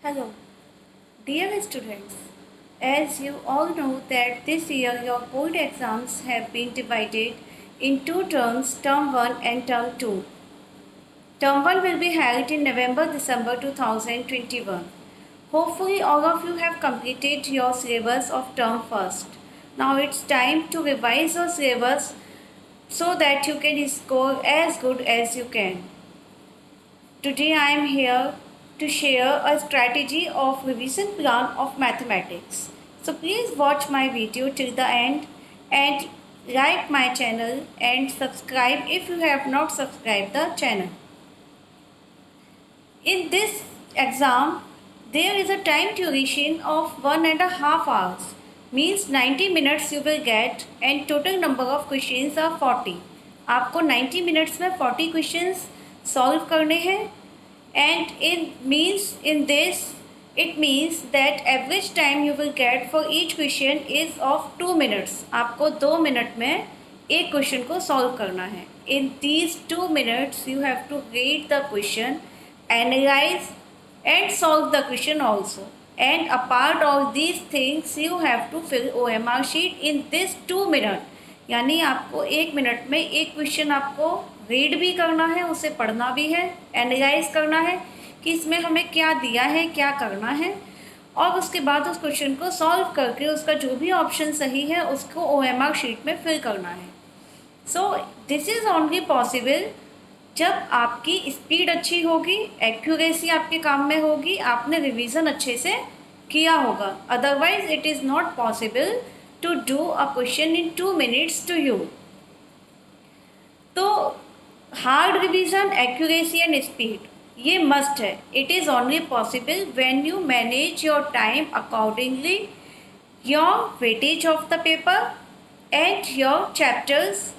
Hello, dear students. As you all know that this year your board exams have been divided in two terms, term 1 and term 2. Term 1 will be held in November-December 2021. Hopefully all of you have completed your syllabus of term 1st. Now it's time to revise your syllabus so that you can score as good as you can. Today I am here to share a strategy of revision plan of mathematics. So please watch my video till the end and like my channel and subscribe if you have not subscribed the channel. In this exam, there is a time duration of 1.5 hours. Means 90 minutes you will get and total number of questions are 40. आपको 90 minutes में 40 questions solve करने हैं and in this it means that average time you will get for each question is of 2 minutes. आपको 2 minute में एक question को solve करना है. In these 2 minutes you have to read the question, analyze and solve the question also, and apart all these things you have to fill OMR sheet in this 2 minutes. यानी आपको 1 minute में एक question आपको read भी करना है, उसे पढ़ना भी है, एनालाइज करना है कि इसमें हमें क्या दिया है, क्या करना है, और उसके बाद उस क्वेश्चन को सॉल्व करके उसका जो भी ऑप्शन सही है उसको OMR शीट में फिल करना है. So this is only possible जब आपकी स्पीड अच्छी होगी, एक्यूरेसी आपके काम में होगी, आपने रिवीजन अच्छे से किया होगा. Otherwise it is not possible to do a question in 2 minutes to you. तो hard revision, accuracy and speed ये मस्ट है. It is only possible when you manage your time accordingly, your weightage of the paper and your chapters.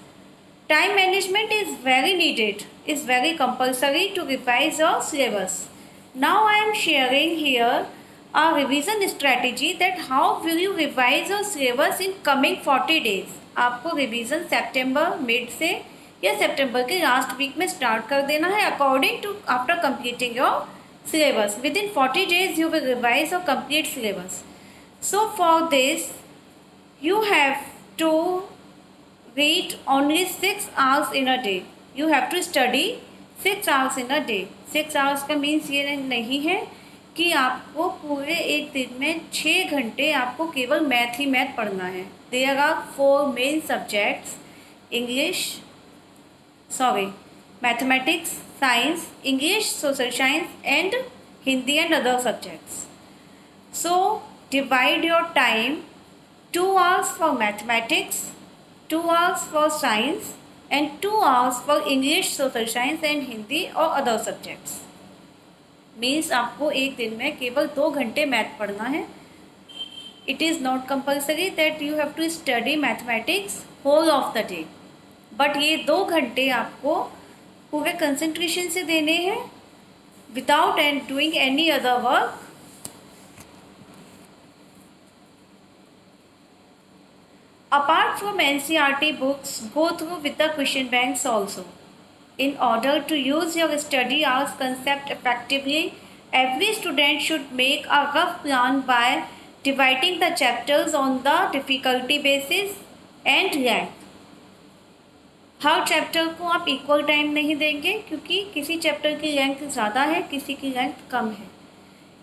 Time management is very needed, is very compulsory to revise your syllabus. Now I am sharing here a revision strategy that how will you revise your syllabus in coming 40 days. आपको revision सितंबर mid से या सितंबर के last week में start कर देना है according to after completing your syllabus. Within 40 days you will revise your complete syllabus. So for this you have to read only 6 hours in a day. You have to study 6 hours in a day. 6 hours का means ये नहीं है कि आपको पूरे एक दिन में 6 घंटे आपको केवल मैथ ही मैथ पढ़ना है. There are 4 main subjects, mathematics, science, English, social science and Hindi and other subjects. So divide your time 2 hours for mathematics, 2 hours for science and 2 hours for English, social science and Hindi और other subjects. Means आपको एक दिन में केवल 2 घंटे math पढ़ना है. It is not compulsory that you have to study mathematics whole of the day, but ये 2 घंटे आपको पूरे कंसंट्रेशन से देने हैं without and doing any other work. Apart from NCERT books, go through with the question banks also. In order to use your study hours concept effectively, every student should make a rough plan by dividing the chapters on the difficulty basis and length. Her chapter को आप equal time नहीं देंगे क्योंकि किसी chapter की length ज़्यादा है, किसी की लेंथ कम है.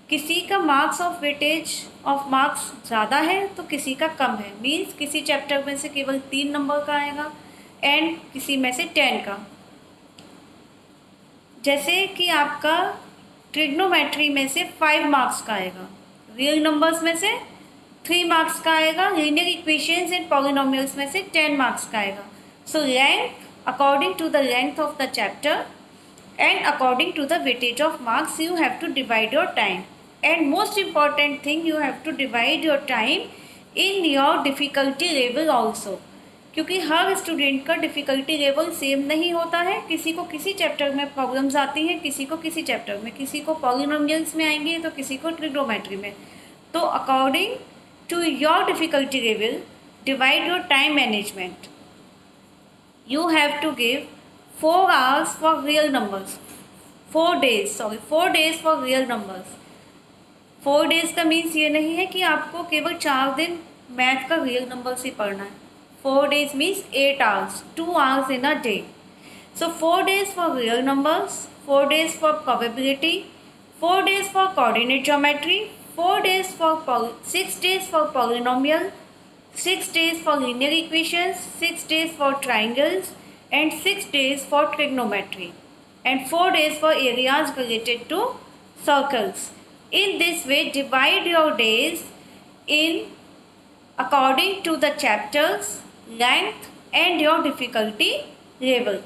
किसी का marks of weightage of marks ज़्यादा है तो किसी का कम है. मीन्स किसी चैप्टर में से केवल 3 नंबर का आएगा एंड किसी में से 10 का. जैसे कि आपका ट्रिग्नोमेट्री में से 5 मार्क्स का आएगा, रियल नंबर्स में से 3 मार्क्स का आएगा, लीनियर इक्वेशंस एंड पॉलिनोमियल्स में से 10 मार्क्स का आएगा. So length according to the length of the chapter and according to the weightage of marks you have to divide your time. And most important thing, you have to divide your time in your difficulty level also, क्योंकि हर student का difficulty level same नहीं होता है. किसी को किसी chapter में प्रॉब्लम्स आती हैं, किसी को किसी चैप्टर में, किसी को पॉलिनोमियल्स में आएंगे तो किसी को ट्रिग्नोमेट्री में. तो according to your difficulty level divide your time management. You have to give 4 hours for real numbers, 4 days for real numbers, 4 days का मीन्स ये नहीं है कि आपको केवल 4 दिन मैथ का रियल नंबर से पढ़ना है. 4 days means 8 hours, 2 hours in a day. So 4 days for real numbers, 4 days for probability, 4 days for coordinate geometry, 4 days for 6 days for polynomial, 6 days for linear equations, 6 days for triangles, and 6 days for trigonometry, and 4 days for areas related to circles. In this way, divide your days in according to the chapters, length, and your difficulty level.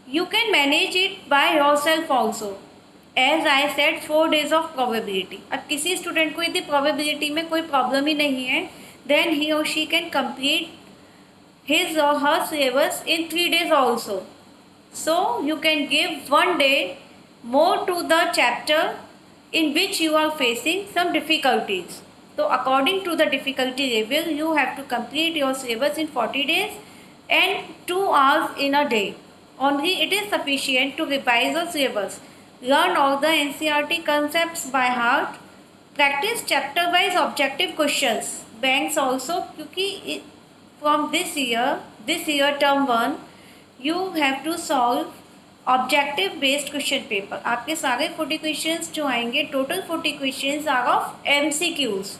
You can manage it by yourself also. As I said, 4 days of probability. अब किसी student को यदि probability में कोई problem ही नहीं है, then he or she can complete his or her syllabus in 3 days also. So you can give 1 day more to the chapter in which you are facing some difficulties. So according to the difficulty level, you have to complete your syllabus in 40 days and 2 hours in a day. Only it is sufficient to revise your syllabus. Learn all the NCERT concepts by heart. Practice chapter wise objective questions. Banks also, क्योंकि from this year term 1, you have to solve objective based question paper. आपके सारे 40 questions जो आएंगे, total 40 questions are of MCQs.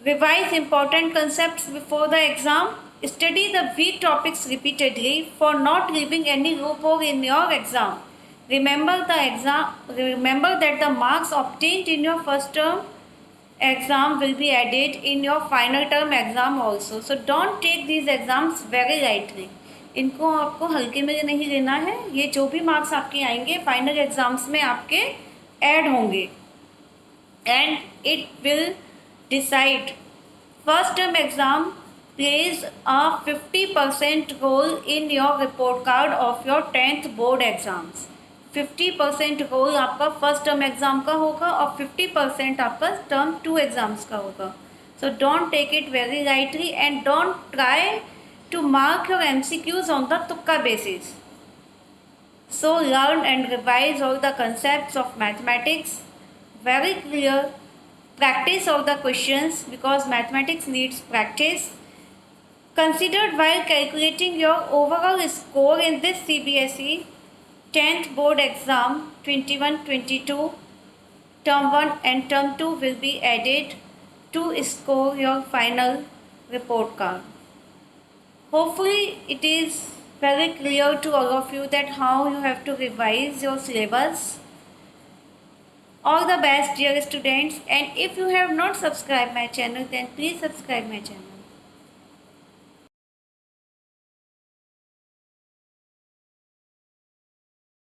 Revise important concepts before the exam. Study the weak topics repeatedly for not leaving any loophole in your exam. Remember that the marks obtained in your first term exam will be added in your final term exam also. So don't take these exams very lightly. इनको आपको हल्के में नहीं लेना है. ये जो भी मार्क्स आपके आएंगे फाइनल एग्जाम्स में आपके ऐड होंगे, and it will decide. First term exam plays a 50% role in your report card of your 10th board exams. 50% role आपका फर्स्ट टर्म एग्ज़ाम का होगा और 50% आपका टर्म 2 एग्ज़ाम्स का होगा. So don't take it very lightly and don't try to mark your MCQs on the tukka basis. So learn and revise all the concepts of mathematics very clear. Practice all the questions because mathematics needs practice. Considered while calculating your overall score in this CBSE 10th board exam 21-22, term 1 and term 2 will be added to score your final report card. Hopefully it is very clear to all of you that how you have to revise your syllabus. All the best dear students, and if you have not subscribed my channel, then please subscribe my channel.